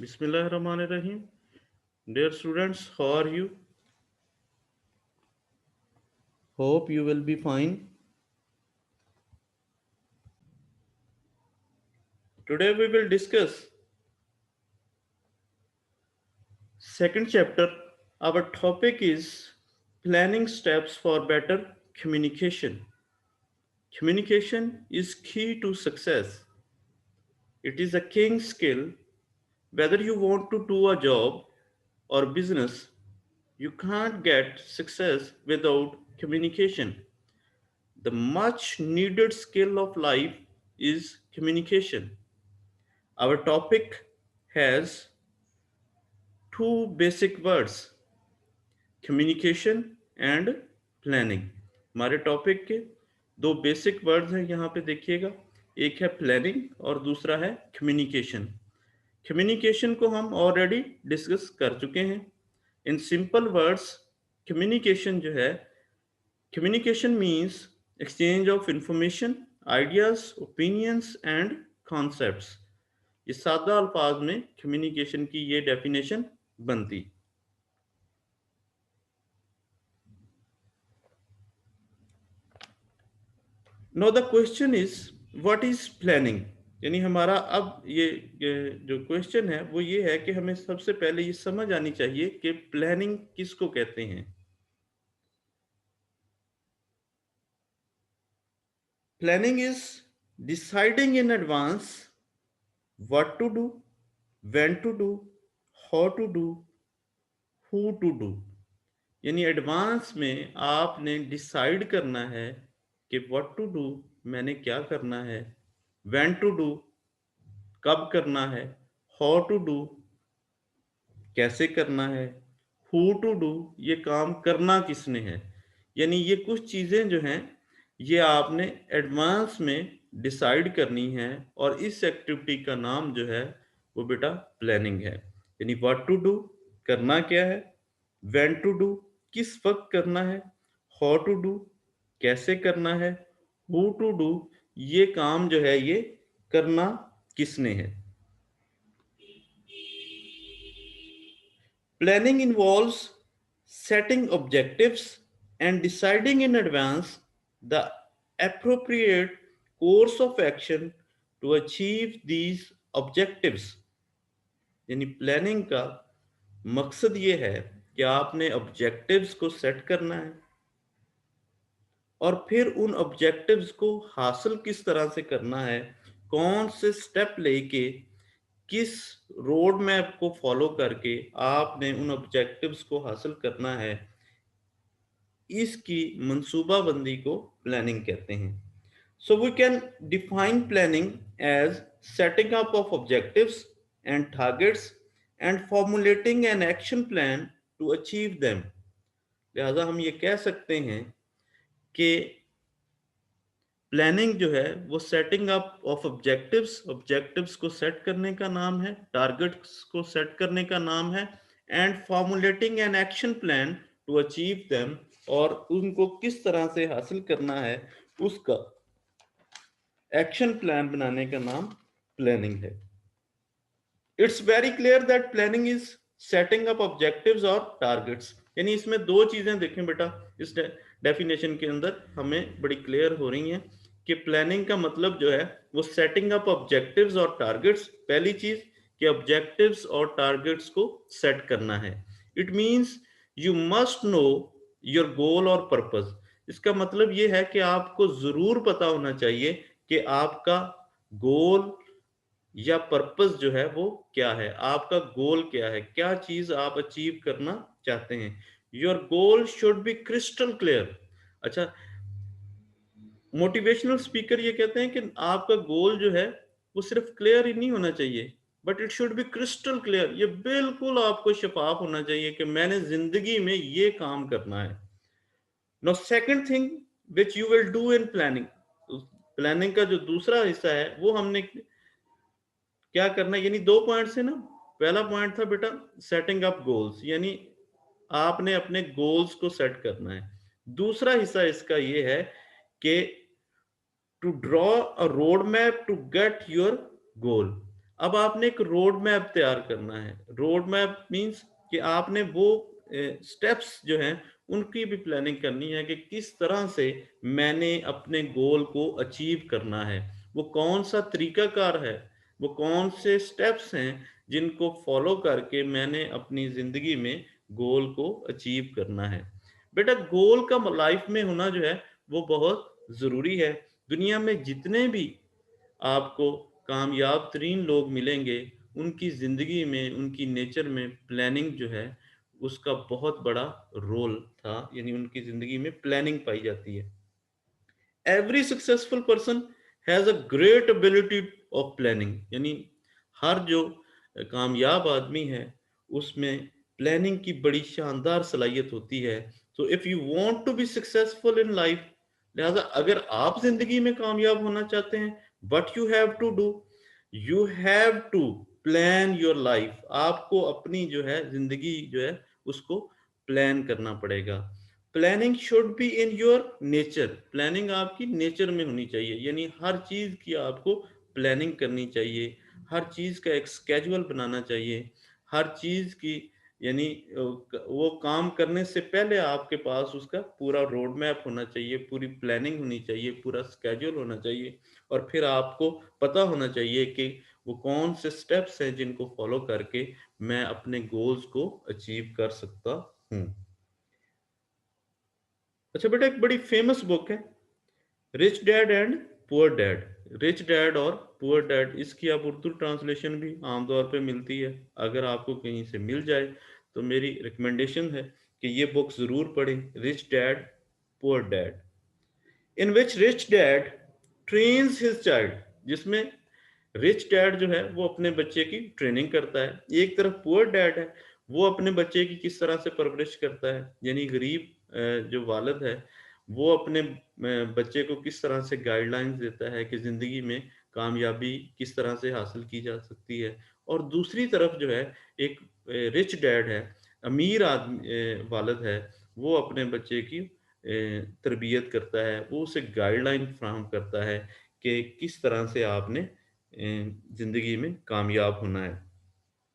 Bismillahirrahmanirrahim. Dear students, how are you? Hope you will be fine. Today we will discuss second chapter. Our topic is planning steps for better communication. Communication is key to success. It is a king skill. Whether you want to do a job or business, you can't get success without communication. The much needed skill of life is communication. Our topic has two basic words, communication and planning. हमारे topic के दो basic words हैं यहाँ पे देखिएगा. एक है planning और दूसरा है कम्युनिकेशन. कम्युनिकेशन को हम ऑलरेडी डिस्कस कर चुके हैं. इन सिंपल वर्ड्स कम्युनिकेशन जो है, communication means exchange of information, ideas, opinions and concepts. ये सादा अल्फाज में कम्युनिकेशन की ये डेफिनेशन बनती. Now the question is what is planning. यानी हमारा अब ये जो क्वेश्चन है वो ये है कि हमें सबसे पहले ये समझ आनी चाहिए कि प्लानिंग किसको कहते हैं. Planning is deciding in advance what to do, when to do, how to do, who to do. यानी एडवांस में आपने डिसाइड करना है कि व्हाट टू डू, मैंने क्या करना है, व्हेन टू डू, कब करना है, हाउ टू डू, कैसे करना है, हु टू डू, ये काम करना किसने है. यानी ये कुछ चीज़ें जो हैं ये आपने एडवांस में डिसाइड करनी है और इस एक्टिविटी का नाम जो है वो बेटा प्लानिंग है. यानी व्हाट टू डू, करना क्या है, व्हेन टू डू, किस वक्त करना है, हाउ टू डू, कैसे करना है, हु टू डू, ये काम जो है ये करना किसने है. Planning involves setting objectives and deciding in advance the appropriate course of action to achieve these objectives. यानी प्लानिंग का मकसद ये है कि आपने ऑब्जेक्टिव्स को सेट करना है और फिर उन ऑब्जेक्टिव्स को हासिल किस तरह से करना है, कौन से स्टेप लेके, किस रोड मैप को फॉलो करके आपने उन ऑब्जेक्टिव्स को हासिल करना है, इसकी मंसूबाबंदी को प्लानिंग कहते हैं. So we can define planning as setting up of objectives and targets and formulating an action plan to achieve them. लिहाजा हम ये कह सकते हैं कि प्लानिंग जो है वो setting up of objectives, objectives को सेट करने का नाम है, टारगेट्स को सेट करने का नाम है, and formulating an action plan to achieve them, और उनको किस तरह से हासिल करना है उसका एक्शन प्लान बनाने का नाम प्लानिंग है. It's very clear that planning is setting up objectives और टारगेट्स. यानी इसमें दो चीजें देखें बेटा, इस डेफिनेशन के अंदर हमें बड़ी क्लियर हो रही हैं कि प्लानिंग का मतलब जो है वो सेटिंग अप ऑब्जेक्टिव्स और टारगेट्स. पहली चीज कि ऑब्जेक्टिव्स और टारगेट्स को सेट करना है. It means you must know your goal और पर्पस. इसका मतलब ये है कि आपको जरूर पता होना चाहिए कि आपका गोल या पर्पस जो है वो क्या है, आपका गोल क्या है, क्या चीज आप अचीव करना चाहते हैं. Your goal should be crystal clear. अच्छा, मोटिवेशनल स्पीकर ये कहते हैं कि आपका गोल जो है वो सिर्फ क्लियर ही नहीं होना चाहिए, but it should be crystal clear. ये बिल्कुल आपको शफाफ होना चाहिए कि मैंने जिंदगी में ये काम करना है. No second thing which you will do in planning. Planning का जो दूसरा हिस्सा है वो हमने क्या करना है, यानी दो पॉइंट्स है ना. पहला पॉइंट था बेटा सेटिंग अप गोल्स, यानी आपने अपने गोल्स को सेट करना है. दूसरा हिस्सा इसका ये है कि to draw a road map to get your goal. अब आपने एक रोड मैप तैयार करना है। रोड मैप मीन्स कि आपने वो स्टेप्स जो हैं उनकी भी प्लानिंग करनी है कि किस तरह से मैंने अपने गोल को अचीव करना है। वो कौन सा तरीकाकार है, वो कौन से स्टेप्स हैं जिनको फॉलो करके मैंने अपनी ज़िंदगी में गोल को अचीव करना है। बेटा गोल का लाइफ में होना जो है वो बहुत ज़रूरी है। दुनिया में जितने भी आपको कामयाब तरीन लोग मिलेंगे, उनकी ज़िंदगी में, उनकी नेचर में प्लानिंग जो है, उसका बहुत बड़ा रोल था, यानी उनकी ज़िंदगी में प्लानिंग पाई जाती है। Every successful person has a great ability of planning, यानी हर जो कामयाब आदमी है, उसमें प्लानिंग की बड़ी शानदार सलाहियत होती है। So if you want to be successful in life, लिहाजा अगर आप ज़िंदगी में कामयाब होना चाहते हैं, what you have to do, you have to plan your life. आपको अपनी जो है ज़िंदगी जो है उसको प्लान करना पड़ेगा। Planning should be in your nature. Planning आपकी नेचर में होनी चाहिए, यानी हर चीज़ की आपको प्लानिंग करनी चाहिए, हर चीज़ का एक स्केड्यूल बनाना चाहिए, हर चीज़ की यानी वो काम करने से पहले आपके पास उसका पूरा रोड मैप होना चाहिए, पूरी प्लानिंग होनी चाहिए, पूरा स्केड्यूल होना चाहिए और फिर आपको पता होना चाहिए कि वो कौन से स्टेप्स हैं जिनको फॉलो करके मैं अपने गोल्स को अचीव कर सकता हूँ। अच्छा बेटा, एक बड़ी फेमस बुक है rich dad and poor dad. Rich dad और पुअर डैड, इसकी आप उर्दू ट्रांसलेशन भी आमतौर पे मिलती है। अगर आपको कहीं से मिल जाए तो मेरी रिकमेंडेशन है कि ये बुक ज़रूर पढ़ें, rich dad poor dad. In which rich dad trains his child, जिसमें रिच डैड जो है वो अपने बच्चे की ट्रेनिंग करता है। एक तरफ पुअर डैड है, वो अपने बच्चे की किस तरह से परवरिश करता है, यानी गरीब जो वालिद है वो अपने बच्चे को किस तरह से गाइडलाइंस देता है कि ज़िंदगी में कामयाबी किस तरह से हासिल की जा सकती है। और दूसरी तरफ जो है एक रिच डैड है, अमीर आदमी वालिद है, वो अपने बच्चे की तरबियत करता है, वो उसे गाइडलाइन फ्राहम करता है कि किस तरह से आपने ज़िंदगी में कामयाब होना है।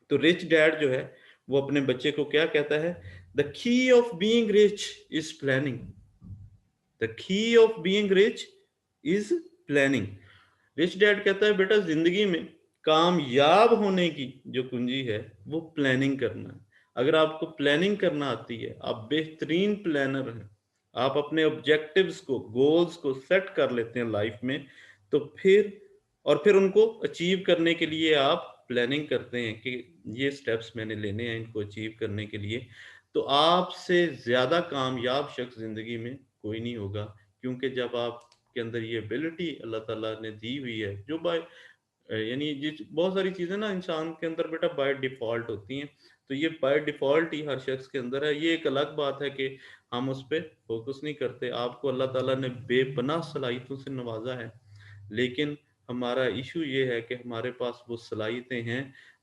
तो रिच डैड जो है वो अपने बच्चे को क्या कहता है, the key of being rich is planning. The key of being rich is planning. Rich dad कहता है बेटा ज़िंदगी में कामयाब होने की जो कुंजी है वो प्लानिंग करना है। अगर आपको प्लानिंग करना आती है, आप बेहतरीन प्लानर हैं, आप अपने ऑब्जेक्टिव्स को, गोल्स को सेट कर लेते हैं लाइफ में, तो फिर उनको अचीव करने के लिए आप प्लानिंग करते हैं कि ये स्टेप्स मैंने लेने हैं इनको अचीव करने के लिए, तो आपसे ज़्यादा कामयाब शख्स ज़िंदगी में कोई नहीं होगा। क्योंकि जब आपके अंदर ये एबिलिटी अल्लाह ताला ने दी हुई है, जो यानी जिस बहुत सारी चीज़ें ना इंसान के अंदर बेटा बाय डिफ़ॉल्ट होती हैं, तो ये बाय डिफ़ॉल्ट ही हर शख्स के अंदर है। ये एक अलग बात है कि हम उस पे फ़ोकस नहीं करते। आपको अल्लाह ताला ने बेपनाह सलाहियतों से नवाज़ा है, लेकिन हमारा इश्यू ये है कि हमारे पास वो सलाहियतें हैं।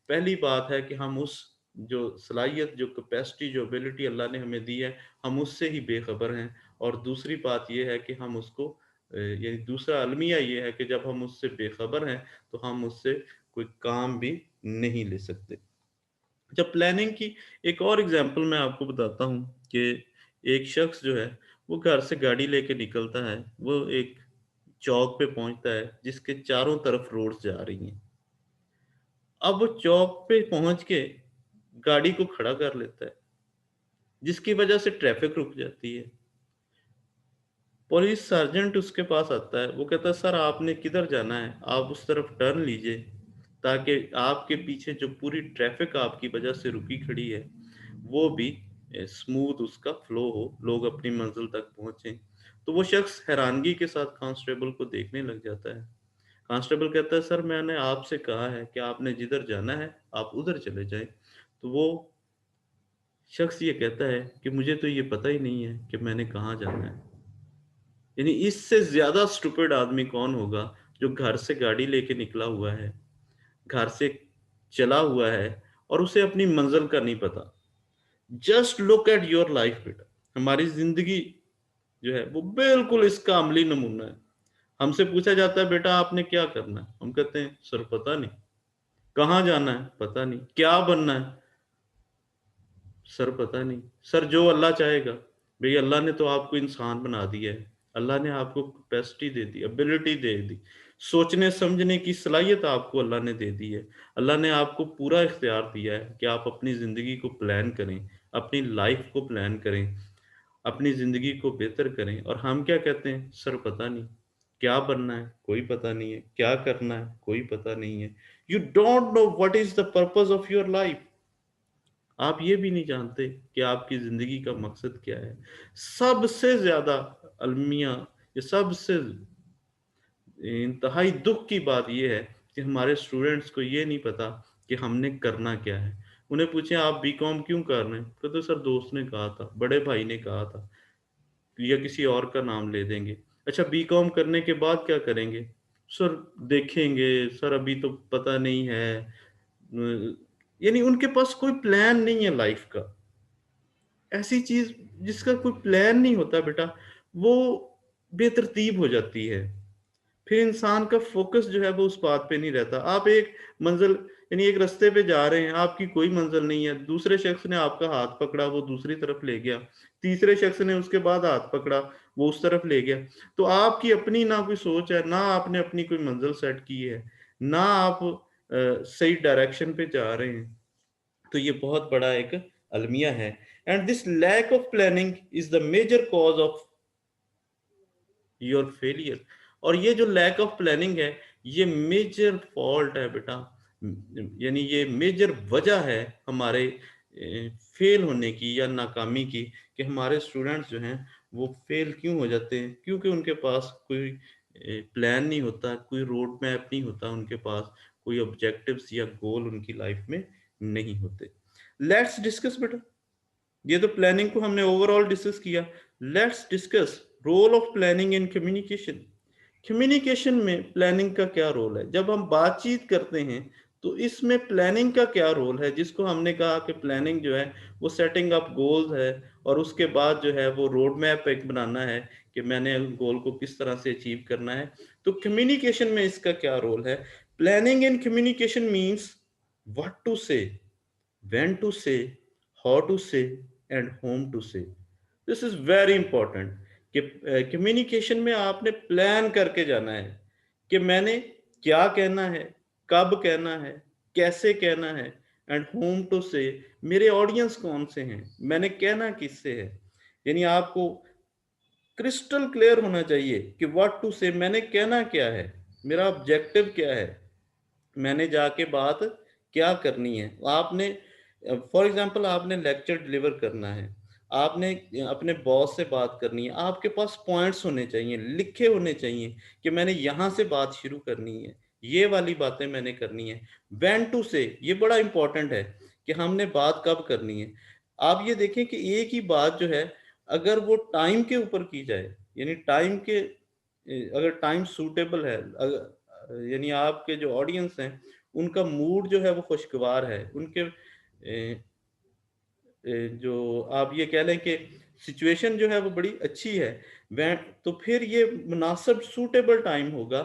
पहली बात है कि हम उस जो सलाहियत, जो कैपेसिटी, जो एबिलिटी अल्लाह ने हमें दी है, हम उससे ही बेखबर हैं। और दूसरी बात ये है कि हम उसको यानी दूसरा अलमिया ये है कि जब हम उससे बेखबर हैं तो हम उससे कोई काम भी नहीं ले सकते। जब प्लानिंग की एक और एग्जांपल मैं आपको बताता हूँ कि एक शख्स जो है वो घर से गाड़ी लेके निकलता है, वो एक चौक पे पहुंचता है जिसके चारों तरफ रोड्स जा रही हैं। अब वो चौक पे पहुंच के गाड़ी को खड़ा कर लेता है, जिसकी वजह से ट्रैफिक रुक जाती है। पुलिस सर्जेंट उसके पास आता है, वो कहता है सर आपने किधर जाना है, आप उस तरफ टर्न लीजिए ताकि आपके पीछे जो पूरी ट्रैफिक आपकी वजह से रुकी खड़ी है वो भी स्मूथ उसका फ्लो हो, लोग अपनी मंजिल तक पहुंचे। तो वो शख्स हैरानगी के साथ कांस्टेबल को देखने लग जाता है। कांस्टेबल कहता है सर मैंने आपसे कहा है कि आपने जिधर जाना है आप उधर चले जाएं। तो वो शख्स ये कहता है कि मुझे तो ये पता ही नहीं है कि मैंने कहाँ जाना है। यानी इससे ज्यादा स्टूपिड आदमी कौन होगा जो घर से गाड़ी लेके निकला हुआ है, घर से चला हुआ है और उसे अपनी मंजिल का नहीं पता। Just look at your life बेटा, हमारी जिंदगी जो है वो बिल्कुल इसका अमली नमूना है। हमसे पूछा जाता है बेटा आपने क्या करना है, हम कहते हैं सर पता नहीं। कहाँ जाना है पता नहीं, क्या बनना है सर पता नहीं। सर जो अल्लाह चाहेगा। भाई अल्लाह ने तो आपको इंसान बना दिया है, अल्लाह ने आपको कैपेसिटी दे दी, एबिलिटी दे दी, सोचने समझने की सलाहियत आपको अल्लाह ने दे दी है। अल्लाह ने आपको पूरा इख्तियार दिया है कि आप अपनी ज़िंदगी को प्लान करें, अपनी लाइफ को प्लान करें, अपनी ज़िंदगी को बेहतर करें। और हम क्या कहते हैं, सर पता नहीं, क्या बनना है कोई पता नहीं है, क्या करना है कोई पता नहीं है। You don't know what is the purpose of your life. आप ये भी नहीं जानते कि आपकी जिंदगी का मकसद क्या है। सबसे ज्यादा अलमिया, ये सबसे इंतहाई दुख की बात ये है कि हमारे स्टूडेंट्स को ये नहीं पता कि हमने करना क्या है। उन्हें पूछे आप बीकॉम क्यों कर रहे हैं, कहते सर दोस्त ने कहा था, बड़े भाई ने कहा था, या किसी और का नाम ले देंगे। अच्छा बीकॉम करने के बाद क्या करेंगे, सर देखेंगे, सर अभी तो पता नहीं है। यानी उनके पास कोई प्लान नहीं है लाइफ का। ऐसी चीज जिसका कोई प्लान नहीं होता बेटा, वो बेतरतीब हो जाती है। फिर इंसान का फोकस जो है वो उस बात पे नहीं रहता। आप एक मंजिल, यानी एक रास्ते पे जा रहे हैं, आपकी कोई मंजिल नहीं है, दूसरे शख्स ने आपका हाथ पकड़ा, वो दूसरी तरफ ले गया, तीसरे शख्स ने उसके बाद हाथ पकड़ा, वो उस तरफ ले गया। तो आपकी अपनी ना कोई सोच है, ना आपने अपनी कोई मंजिल सेट की है, ना आप सही डायरेक्शन पे जा रहे हैं। तो ये बहुत बड़ा एक अलमिया है। And this lack of planning is the major cause of your failure. और ये जो लैक ऑफ प्लानिंग है, ये मेजर फॉल्ट है बेटा, यानी ये मेजर वजह है हमारे फेल होने की या नाकामी की, कि हमारे स्टूडेंट्स जो हैं वो फेल क्यों हो जाते हैं, क्योंकि उनके पास कोई प्लान नहीं होता, कोई रोड मैप नहीं होता उनके पास, कोई ऑब्जेक्टिव्स या गोल उनकी लाइफ में नहीं होते। लेट्स डिस्कस बेटा, ये तो प्लानिंग को हमने ओवरऑल डिस्कस किया। Let's discuss role of planning in communication. Communication में प्लानिंग का क्या रोल है, जब हम बातचीत करते हैं तो इसमें प्लानिंग का क्या रोल है, जिसको हमने कहा कि प्लानिंग जो है वो सेटिंग अप गोल्स है, और उसके बाद जो है वो रोड मैप एक बनाना है कि मैंने गोल को किस तरह से अचीव करना है। तो कम्युनिकेशन में इसका क्या रोल है। Planning in communication means what to say, when to say, how to say, and whom to say. This is very important कि कम्युनिकेशन में आपने प्लान करके जाना है कि मैंने क्या कहना है, कब कहना है, कैसे कहना है, एंड होम टू से, मेरे ऑडियंस कौन से हैं, मैंने कहना किससे है। यानी आपको क्रिस्टल क्लियर होना चाहिए कि व्हाट टू से, मैंने कहना क्या है, मेरा ऑब्जेक्टिव क्या है, मैंने जाके बात क्या करनी है। आपने फॉर एग्जांपल आपने लेक्चर डिलीवर करना है, आपने अपने बॉस से बात करनी है, आपके पास पॉइंट्स होने चाहिए, लिखे होने चाहिए कि मैंने यहाँ से बात शुरू करनी है, ये वाली बातें मैंने करनी है। व्हेन टू से, ये बड़ा इंपॉर्टेंट है कि हमने बात कब करनी है। आप ये देखें कि एक ही बात जो है, अगर वो टाइम के ऊपर की जाए, यानी टाइम के अगर टाइम सूटेबल है, यानी आपके जो ऑडियंस हैं उनका मूड जो है वो खुशगवार है, उनके जो आप ये कह लें कि सिचुएशन जो है वो बड़ी अच्छी है, वह तो फिर ये मुनासिब सूटेबल टाइम होगा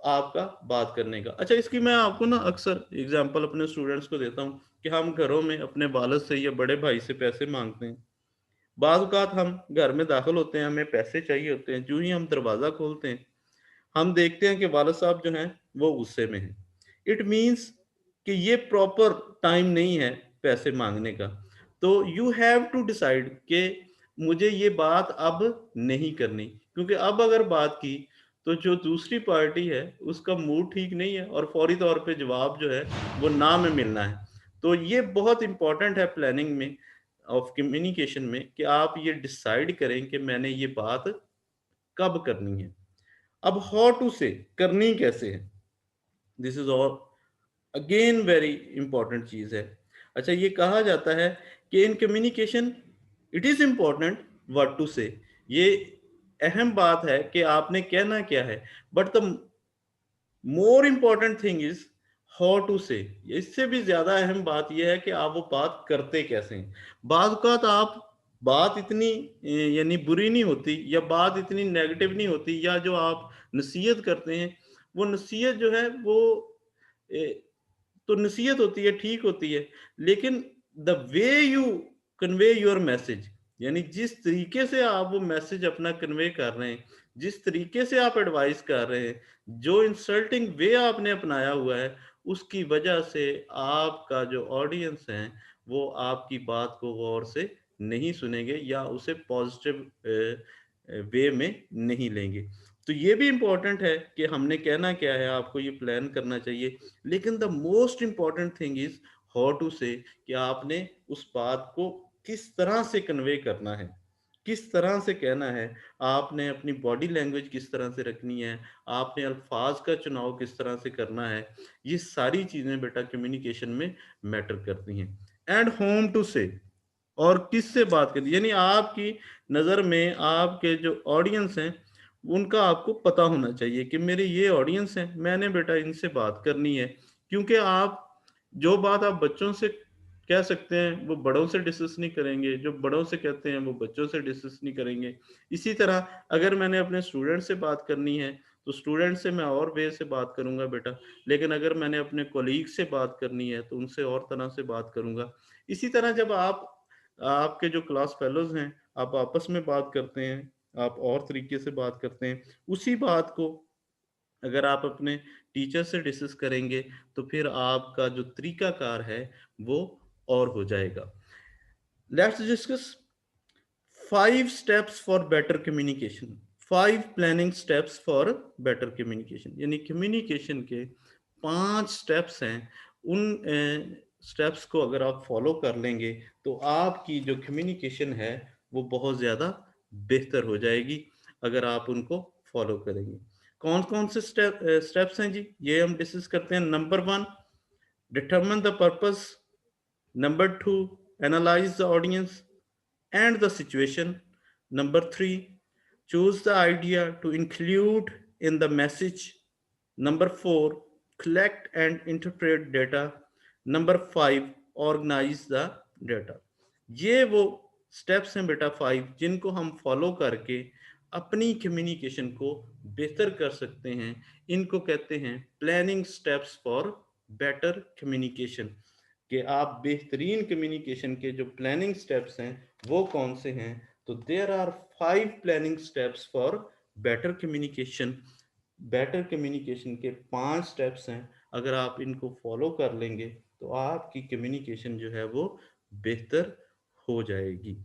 आपका बात करने का। अच्छा इसकी मैं आपको ना अक्सर एग्जांपल अपने स्टूडेंट्स को देता हूँ कि हम घरों में अपने वालिद से या बड़े भाई से पैसे मांगते हैं। बाज़ औक़ात हम घर में दाखिल होते हैं, हमें पैसे चाहिए होते हैं, जो ही हम दरवाज़ा खोलते हैं हम देखते हैं कि वालिद साहब जो हैं वो गुस्से में हैं। इट मीन्स कि ये प्रॉपर टाइम नहीं है पैसे मांगने का। तो यू हैव टू डिसाइड कि मुझे ये बात अब नहीं करनी, क्योंकि अब अगर बात की तो जो दूसरी पार्टी है उसका मूड ठीक नहीं है और फौरी तौर पे जवाब जो है वो ना में मिलना है। तो ये बहुत इंपॉर्टेंट है प्लानिंग में ऑफ कम्युनिकेशन में कि आप ये डिसाइड करें कि मैंने ये बात कब करनी है। अब हाउ टू से, करनी कैसे है, this is all again very important चीज है। अच्छा ये कहा जाता है कि in communication it is important what to say, ये अहम बात है कि आपने कहना क्या है, but the more important thing is how to say. इससे भी ज्यादा अहम बात यह है कि आप वो बात करते कैसे हैं। बात का तो आप बात इतनी यानी बुरी नहीं होती या बात इतनी नेगेटिव नहीं होती, या जो आप नसीहत करते हैं वो नसीहत जो है वो तो नसीहत होती है, ठीक होती है, लेकिन the way you convey your message, यानी जिस तरीके से आप वो मैसेज अपना कन्वे कर रहे हैं, जिस तरीके से आप एडवाइस कर रहे हैं, जो इंसल्टिंग वे आपने अपनाया हुआ है, उसकी वजह से आपका जो ऑडियंस है वो आपकी बात को गौर से नहीं सुनेंगे या उसे पॉजिटिव वे में नहीं लेंगे। तो ये भी इम्पोर्टेंट है कि हमने कहना क्या है, आपको ये प्लान करना चाहिए, लेकिन the most important thing is how to say, कि आपने उस बात को किस तरह से कन्वे करना है, किस तरह से कहना है, आपने अपनी बॉडी लैंग्वेज किस तरह से रखनी है, आपने अल्फाज का चुनाव किस तरह से करना है, ये सारी चीज़ें बेटा कम्युनिकेशन में मैटर करती हैं। एंड होम टू से, और किससे बात करनी, यानी आपकी नज़र में आपके जो ऑडियंस हैं उनका आपको पता होना चाहिए कि मेरे ये ऑडियंस हैं, मैंने बेटा इनसे बात करनी है। क्योंकि आप जो बात आप बच्चों से कह सकते हैं वो बड़ों से डिस्कस नहीं करेंगे, जो बड़ों से कहते हैं वो बच्चों से डिस्कस नहीं करेंगे। इसी तरह अगर मैंने अपने स्टूडेंट से बात करनी है तो स्टूडेंट से मैं और वे से बात करूंगा बेटा, लेकिन अगर मैंने अपने कोलीग से बात करनी है तो उनसे और तरह से बात करूंगा। इसी तरह जब आप आपके जो क्लास फेलोज हैं, आप आपस में बात करते हैं, आप और तरीके से बात करते हैं, उसी बात को अगर आप अपने टीचर से डिस्कस करेंगे तो फिर आपका जो तरीकाकार है वो और हो जाएगा। Let's discuss 5 steps for better communication. 5 planning steps for better communication, यानी कम्युनिकेशन के 5 स्टेप्स हैं। उन स्टेप्स को अगर आप फॉलो कर लेंगे तो आपकी जो कम्युनिकेशन है वो बहुत ज़्यादा बेहतर हो जाएगी, अगर आप उनको फॉलो करेंगे। कौन कौन से स्टेप्स हैं जी, ये हम डिस्कस करते हैं। Number 1, determine the purpose. Number 2, analyze the audience and the situation. Number 3, choose the idea to include in the message. Number 4, collect and interpret data. Number 5, organize the data. ये वो steps हैं बेटा 5, जिनको हम follow करके अपनी communication को बेहतर कर सकते हैं। इनको कहते हैं planning steps for better communication, कि आप बेहतरीन कम्युनिकेशन के जो प्लानिंग स्टेप्स हैं वो कौन से हैं। तो there are 5 planning steps for better communication. Better communication के 5 स्टेप्स हैं, अगर आप इनको फॉलो कर लेंगे तो आपकी कम्युनिकेशन जो है वो बेहतर हो जाएगी।